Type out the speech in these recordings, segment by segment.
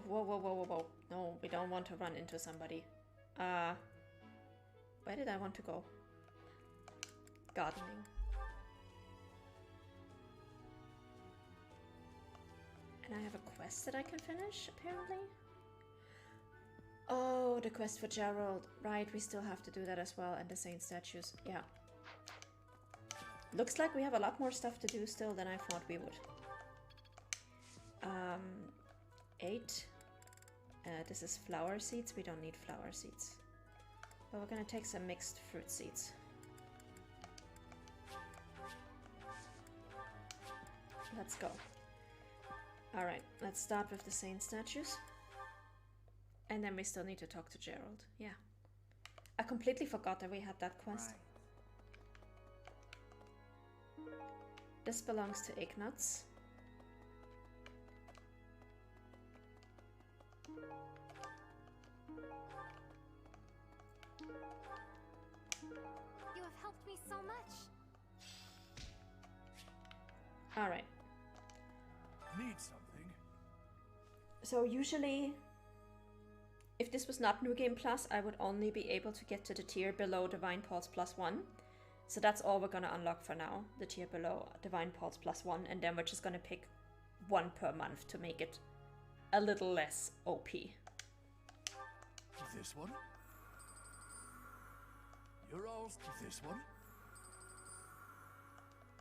whoa, whoa, whoa, whoa, whoa. No, we don't want to run into somebody. Where did I want to go? Gardening. And I have a quest that I can finish, apparently. Oh, the quest for Gerald. Right, we still have to do that as well, and the saint statues. Yeah. Looks like we have a lot more stuff to do still than I thought we would. 8. This is flower seeds. We don't need flower seeds. But we're gonna take some mixed fruit seeds. Let's go. Alright, let's start with the saint statues. And then we still need to talk to Gerald. Yeah. I completely forgot that we had that quest. Right. This belongs to Ignatz. You have helped me so much. Alright. Need something? So usually, if this was not New Game Plus, I would only be able to get to the tier below Divine Pulse +1. So that's all we're gonna unlock for now, the tier below Divine Pulse +1, and then we're just gonna pick one per month to make it a little less OP. This one? You're all this one?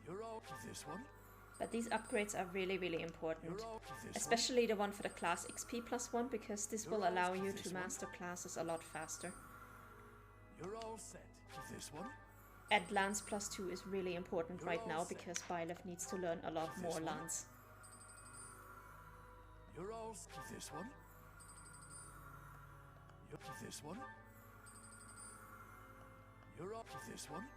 You're all this one? But these upgrades are really, really important, especially the one for the class XP +1, because this will allow you to master classes a lot faster. You're all set. This one? And Lance +2 is really important right now because Byleth needs to learn a lot more Lance. You're all this one? You're this one? You're all this one?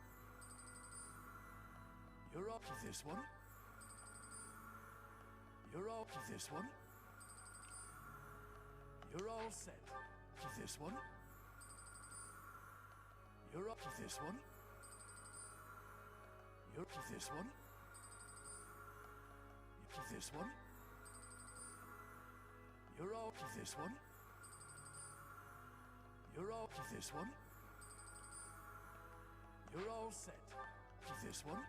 You're all this one? You're all this one? You're all set. This one? You're all this one? You're this one? This one? You're all this one? You're all this one? You're all set. This one?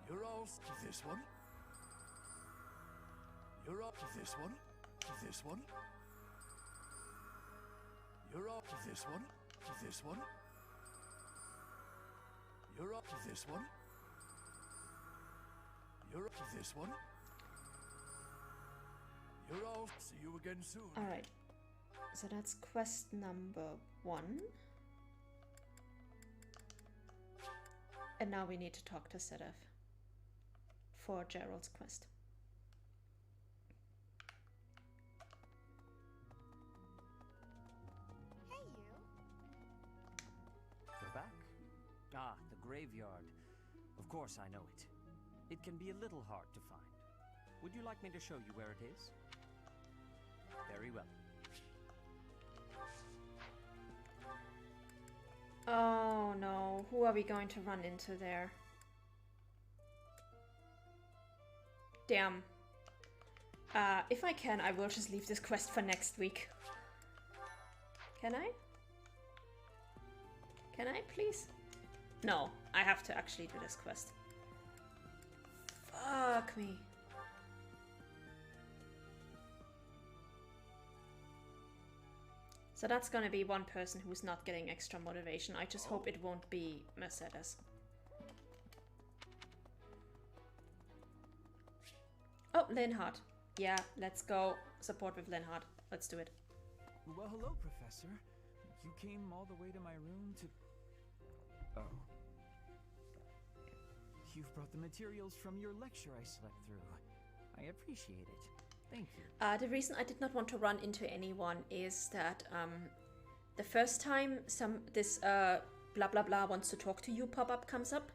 You're all this one? You're all this one? This one? You're all this one? This one? You're all this one? You're all this one? You're all see you again soon. Alright. So that's quest number 1. And now we need to talk to Sedef for Gerald's quest. Hey, you. You're back? Ah, the graveyard. Of course I know it. It can be a little hard to find. Would you like me to show you where it is? Very well. Oh no, who are we going to run into there? Damn. If I can, I will just leave this quest for next week. Can I? Can I, please? No, I have to actually do this quest. Fuck me. So that's gonna be one person who's not getting extra motivation. I just hope it won't be Mercedes. Oh, Linhardt. Yeah, let's go support with Linhardt. Let's do it. Well, hello, Professor. You came all the way to my room to... Oh. You've brought the materials from your lecture I slept through. I appreciate it. Thank you. The reason I did not want to run into anyone is that the first time this blah blah blah wants to talk to you pop-up comes up,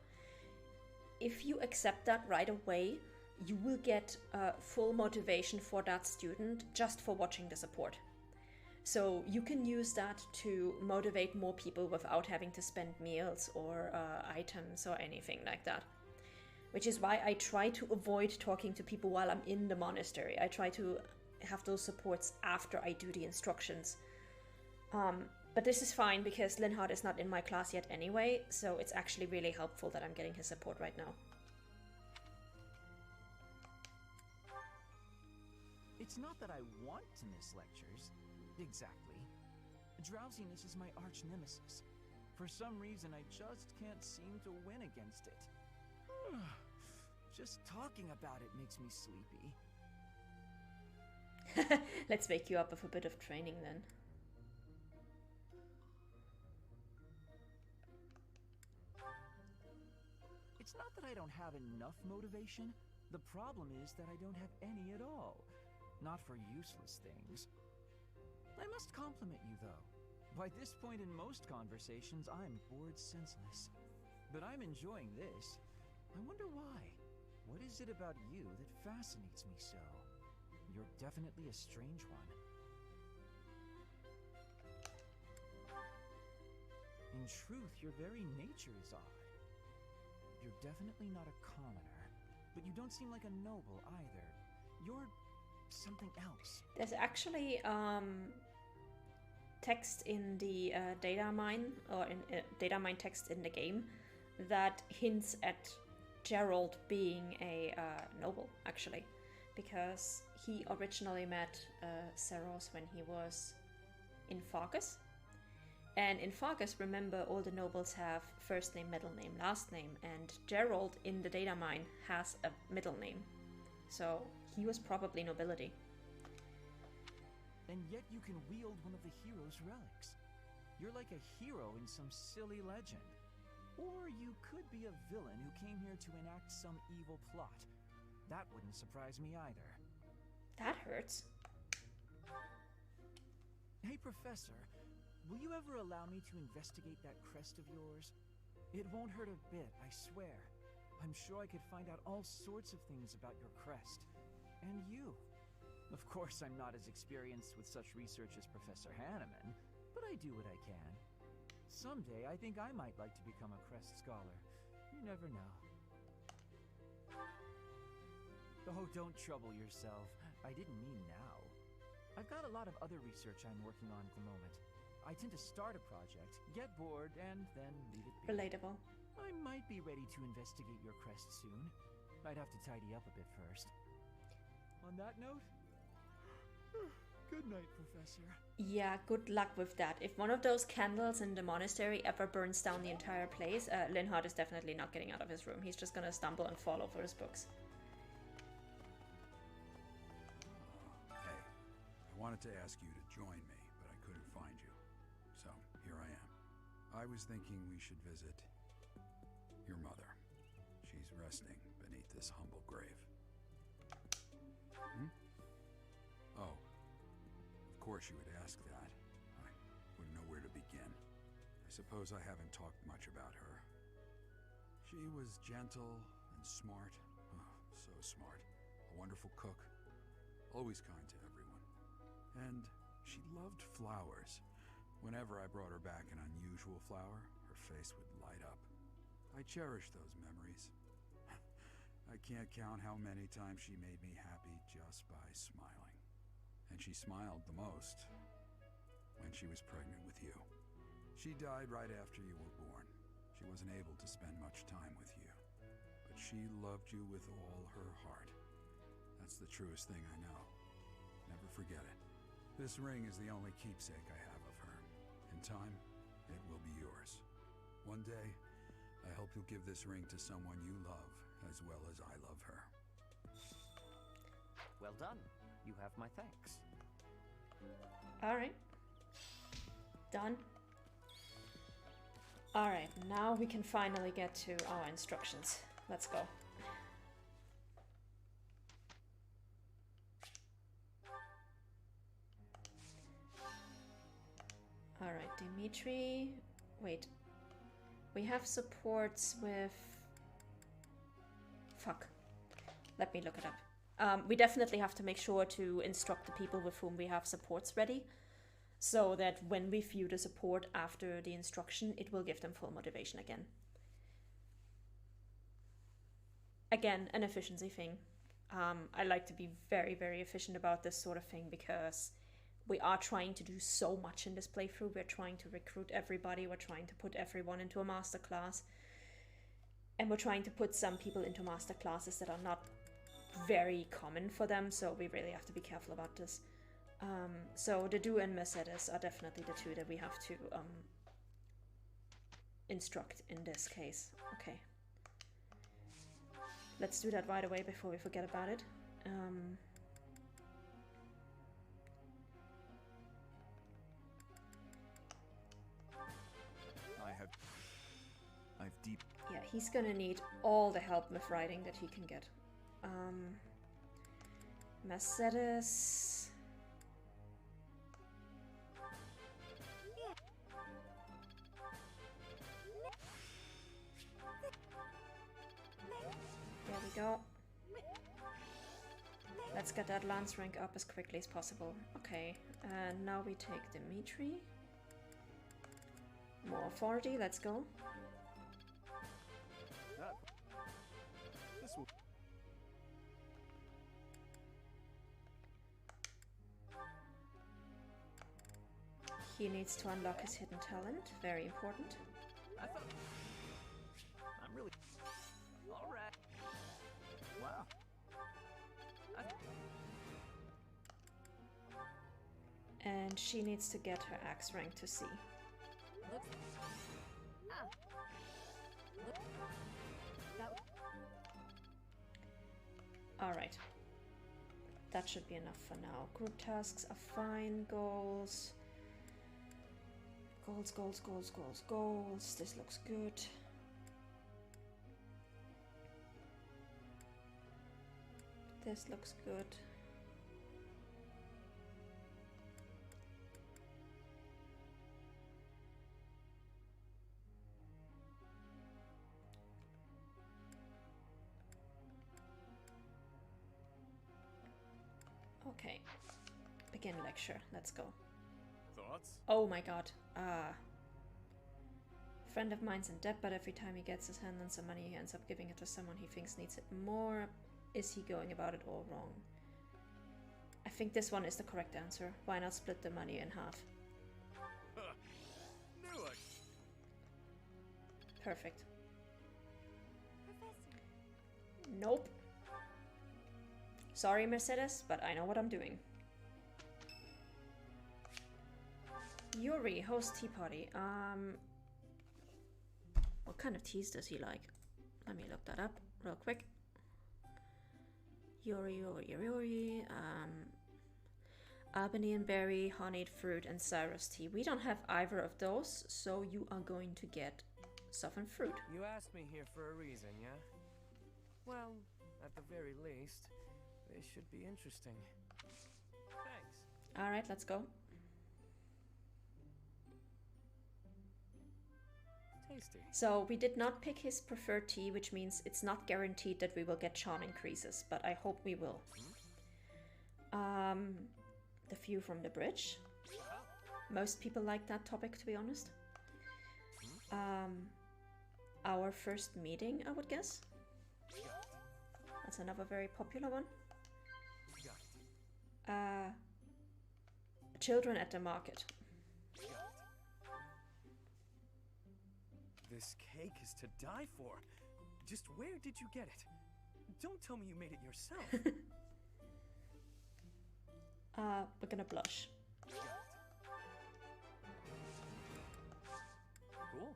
if you accept that right away, you will get full motivation for that student just for watching the support. So you can use that to motivate more people without having to spend meals or items or anything like that. which is why I try to avoid talking to people while I'm in the monastery. I try to have those supports after I do the instructions. But this is fine because Linhard is not in my class yet anyway, so it's actually really helpful that I'm getting his support right now. It's not that I want to miss lectures. Exactly. Drowsiness is my arch nemesis. For some reason, I just can't seem to win against it. Just talking about it makes me sleepy. Let's wake you up with a bit of training then. It's not that I don't have enough motivation. The problem is that I don't have any at all. Not for useless things. I must compliment you, though. By this point in most conversations, I'm bored senseless. But I'm enjoying this. I wonder why. What is it about you that fascinates me so? You're definitely a strange one. In truth, your very nature is odd. You're definitely not a commoner, but you don't seem like a noble either. You're something else. There's actually text in the data mine, or in data mine text in the game, that hints at Gerald being a noble, actually, because he originally met Seros when he was in Farkas. And in Farkas, remember, all the nobles have first name, middle name, last name, and Gerald in the data mine has a middle name. So he was probably nobility. And yet you can wield one of the hero's relics. You're like a hero in some silly legend. Or you could be a villain who came here to enact some evil plot. That wouldn't surprise me either. That hurts. Hey, Professor, will you ever allow me to investigate that crest of yours? It won't hurt a bit, I swear. I'm sure I could find out all sorts of things about your crest. And you. Of course, I'm not as experienced with such research as Professor Hanneman, but I do what I can. Someday, I think I might like to become a crest scholar. You never know. Oh, don't trouble yourself. I didn't mean now. I've got a lot of other research I'm working on at the moment. I tend to start a project, get bored, and then leave it be. Relatable. I might be ready to investigate your crest soon. I'd have to tidy up a bit first. On that note, good night, Professor. Yeah, good luck with that. If one of those candles in the monastery ever burns down the entire place, Linhard is definitely not getting out of his room. He's just gonna stumble and fall over his books. Hey, I wanted to ask you to join me, but I couldn't find you. So, here I am. I was thinking we should visit your mother. She's resting beneath this humble grave. Oh, of course you would ask that. I wouldn't know where to begin. I suppose I haven't talked much about her. She was gentle and smart. Oh, so smart. A wonderful cook. Always kind to everyone. And she loved flowers. Whenever I brought her back an unusual flower, her face would light up. I cherish those memories. I can't count how many times she made me happy just by smiling. And she smiled the most when she was pregnant with you. She died right after you were born. She wasn't able to spend much time with you, but she loved you with all her heart. That's the truest thing I know. Never forget it. This ring is the only keepsake I have of her. In time, it will be yours. One day, I hope you'll give this ring to someone you love as well as I love her. Well done. You have my thanks. Alright. Done. Alright, now we can finally get to our instructions. Let's go. Alright, Dimitri. Wait. We have supports with... Fuck. Let me look it up. We definitely have to make sure to instruct the people with whom we have supports ready, so that when we view the support after the instruction, it will give them full motivation again. again, an efficiency thing. I like to be very, very efficient about this sort of thing because we are trying to do so much in this playthrough. We're trying to recruit everybody. We're trying to put everyone into a master class. And we're trying to put some people into master classes that are not very common for them. So we really have to be careful about this. So the do and Mercedes are definitely the two that we have to instruct in this case. Okay. Let's do that right away before we forget about it. I've deep. Yeah, he's gonna need all the help with writing that he can get. Mercedes. There we go. Let's get that lance rank up as quickly as possible. Okay, and now we take Dimitri. More authority, let's go. This will. He needs to unlock his hidden talent, very important. I thought. I'm really. All right. Wow. And she needs to get her axe rank to C. Alright. That should be enough for now. Group tasks are fine. Goals. Goals, goals, goals, goals, goals. This looks good. This looks good. Okay. Begin lecture. Let's go. Thoughts? Oh my god. Friend of mine's in debt, but every time he gets his hand on some money, he ends up giving it to someone he thinks needs it more. Is he going about it all wrong? I think this one is the correct answer. Why not split the money in half? Knew it. Perfect. Professor. Nope. Sorry, Mercedes, but I know what I'm doing. Yuri, host tea party. What kind of teas does he like? Let me look that up real quick. Yuri. Albany and berry, honeyed fruit, and Cyrus tea. We don't have either of those, so you are going to get softened fruit. You asked me here for a reason, yeah? Well, at the very least, this should be interesting. Thanks. Alright, let's go. Tasty. So we did not pick his preferred tea, which means it's not guaranteed that we will get charm increases, but I hope we will. The view from the bridge. Most people like that topic, to be honest. Our first meeting, I would guess. That's another very popular one. Children at the market. This cake is to die for. Just where did you get it? Don't tell me you made it yourself. We're gonna blush. Cool.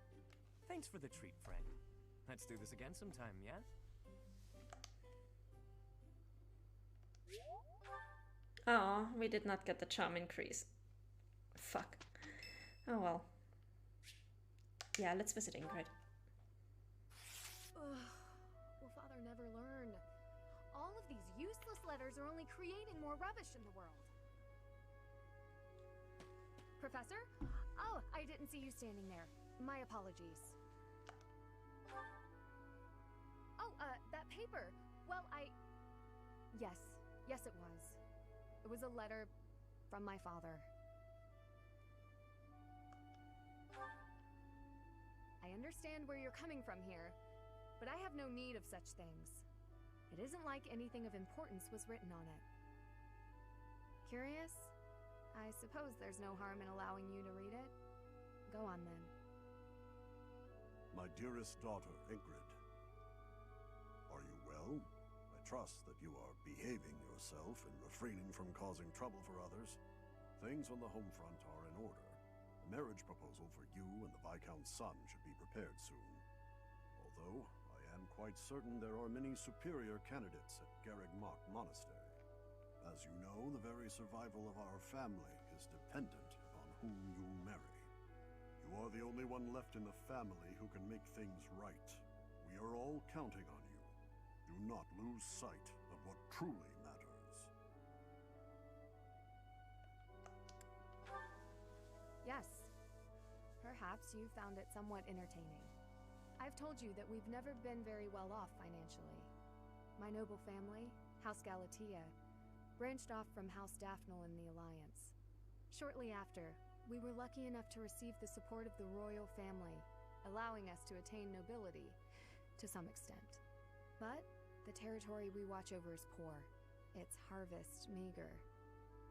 Thanks for the treat, friend. Let's do this again sometime, yeah? Oh, we did not get the charm increase. Fuck. Oh well. Yeah, let's visit Ingrid. Will Father never learn? All of these useless letters are only creating more rubbish in the world. Professor? Oh, I didn't see you standing there. My apologies. Oh, that paper. Well, Yes, it was. It was a letter from my father. I understand where you're coming from here, but I have no need of such things. It isn't like anything of importance was written on it. Curious? I suppose there's no harm in allowing you to read it. Go on then. My dearest daughter, Ingrid. Are you well? I trust that you are behaving yourself and refraining from causing trouble for others. Things on the home front are in order. A marriage proposal for you and the Viscount's son should be prepared soon. Although, I am quite certain there are many superior candidates at Garreg-Mach Monastery. As you know, the very survival of our family is dependent upon whom you marry. You are the only one left in the family who can make things right. We are all counting on you. Do not lose sight of what truly matters. Yes. Perhaps you found it somewhat entertaining. I've told you that we've never been very well off financially. My noble family, House Galatea, branched off from House Daphne in the Alliance. Shortly after, we were lucky enough to receive the support of the royal family, allowing us to attain nobility, to some extent. But the territory we watch over is poor, its harvest meager,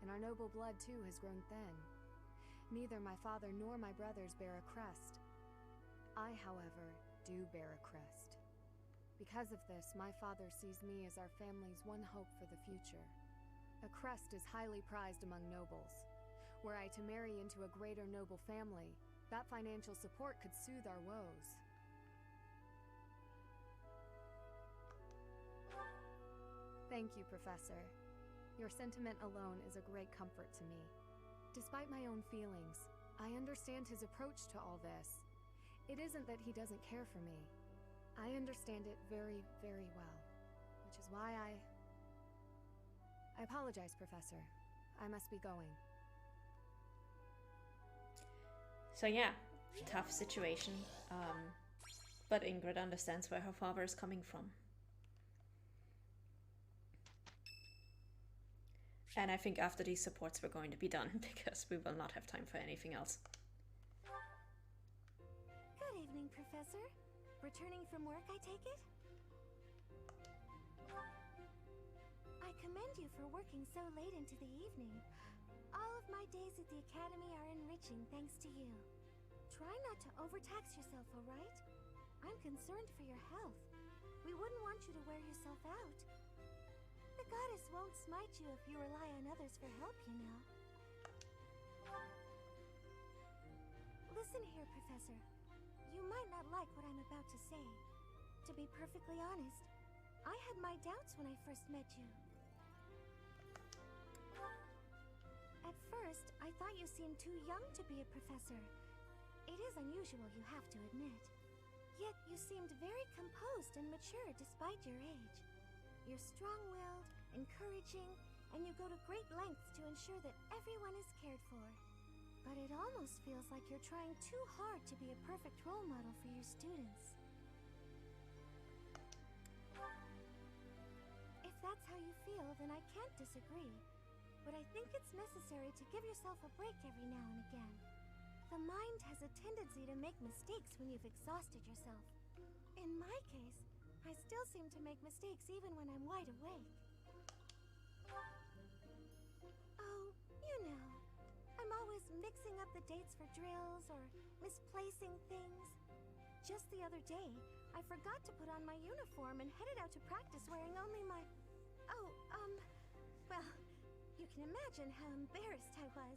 and our noble blood too has grown thin. Neither my father nor my brothers bear a crest. I, however, do bear a crest. Because of this, my father sees me as our family's one hope for the future. A crest is highly prized among nobles. Were I to marry into a greater noble family, that financial support could soothe our woes. Thank you, Professor. Your sentiment alone is a great comfort to me. Despite my own feelings, I understand his approach to all this. It isn't that he doesn't care for me. I understand it very, very well, which is why I apologize, Professor. I must be going. So yeah, tough situation. But Ingrid understands where her father is coming from. And I think after these supports we're going to be done, because we will not have time for anything else. Good evening, Professor. Returning from work, I take it? I commend you for working so late into the evening. All of my days at the Academy are enriching thanks to you. Try not to overtax yourself, alright? I'm concerned for your health. We wouldn't want you to wear yourself out. The goddess won't smite you if you rely on others for help, you know. Listen here, Professor. You might not like what I'm about to say. To be perfectly honest, I had my doubts when I first met you. At first, I thought you seemed too young to be a professor. It is unusual, you have to admit. Yet you seemed very composed and mature despite your age. You're strong-willed, encouraging, and you go to great lengths to ensure that everyone is cared for. But it almost feels like you're trying too hard to be a perfect role model for your students. If that's how you feel, then I can't disagree. But I think it's necessary to give yourself a break every now and again. The mind has a tendency to make mistakes when you've exhausted yourself. In my case, I still seem to make mistakes even when I'm wide awake. Oh, you know, I'm always mixing up the dates for drills or misplacing things. Just the other day, I forgot to put on my uniform and headed out to practice wearing only my... well, you can imagine how embarrassed I was.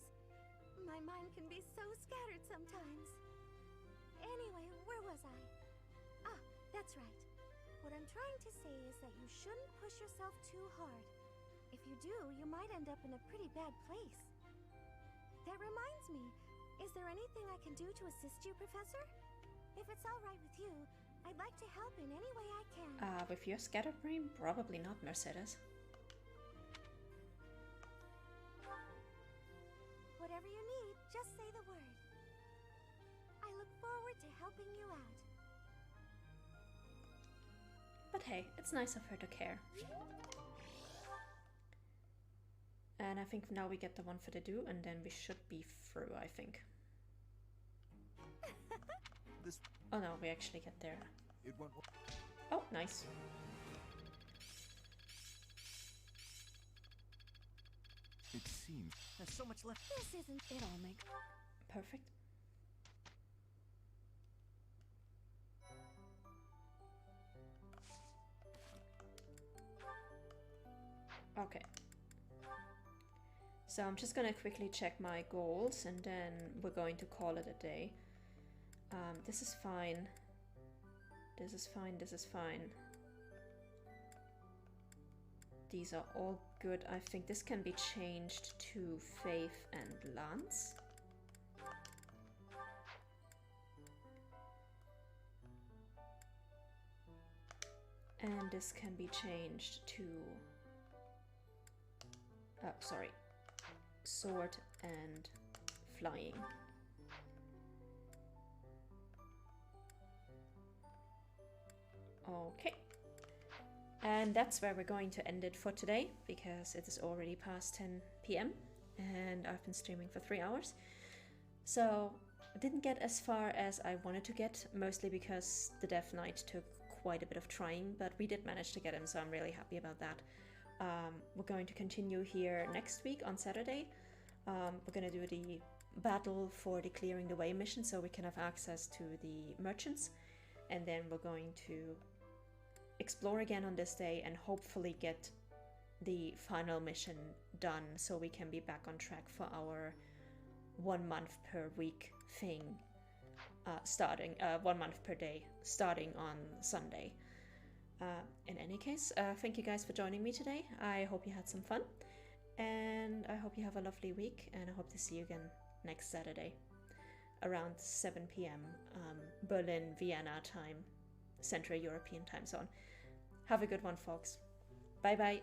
My mind can be so scattered sometimes. Anyway, where was I? Ah, that's right. What I'm trying to say is that you shouldn't push yourself too hard. If you do, you might end up in a pretty bad place. That reminds me, is there anything I can do to assist you, Professor? If it's all right with you, I'd like to help in any way I can. With your scattered brain, probably not, Mercedes. Whatever you need, just say the word. I look forward to helping you out. But hey, it's nice of her to care. And I think now we get the one for the do, and then we should be through, I think. Oh no, we actually get there. It won't... Oh, nice. It seems There's so much left. This isn't. It all makes. Perfect. Okay. So I'm just gonna quickly check my goals and then we're going to call it a day. This is fine. This is fine, this is fine. These are all good. I think this can be changed to Faith and Lance. And this can be changed to... sorry. Sword and flying. Okay. And that's where we're going to end it for today, because it is already past 10 p.m. and I've been streaming for 3 hours. So I didn't get as far as I wanted to get, mostly because the Death Knight took quite a bit of trying, but we did manage to get him, so I'm really happy about that. We're going to continue here next week on Saturday. We're going to do the battle for the Clearing the Way mission so we can have access to the merchants, and then we're going to explore again on this day and hopefully get the final mission done so we can be back on track for our 1 month per week thing, starting 1 month per day starting on Sunday. In any case, thank you guys for joining me today. I hope you had some fun, and I hope you have a lovely week, and I hope to see you again next Saturday around 7 p.m. Berlin, Vienna time, Central European time zone. Have a good one, folks. Bye bye.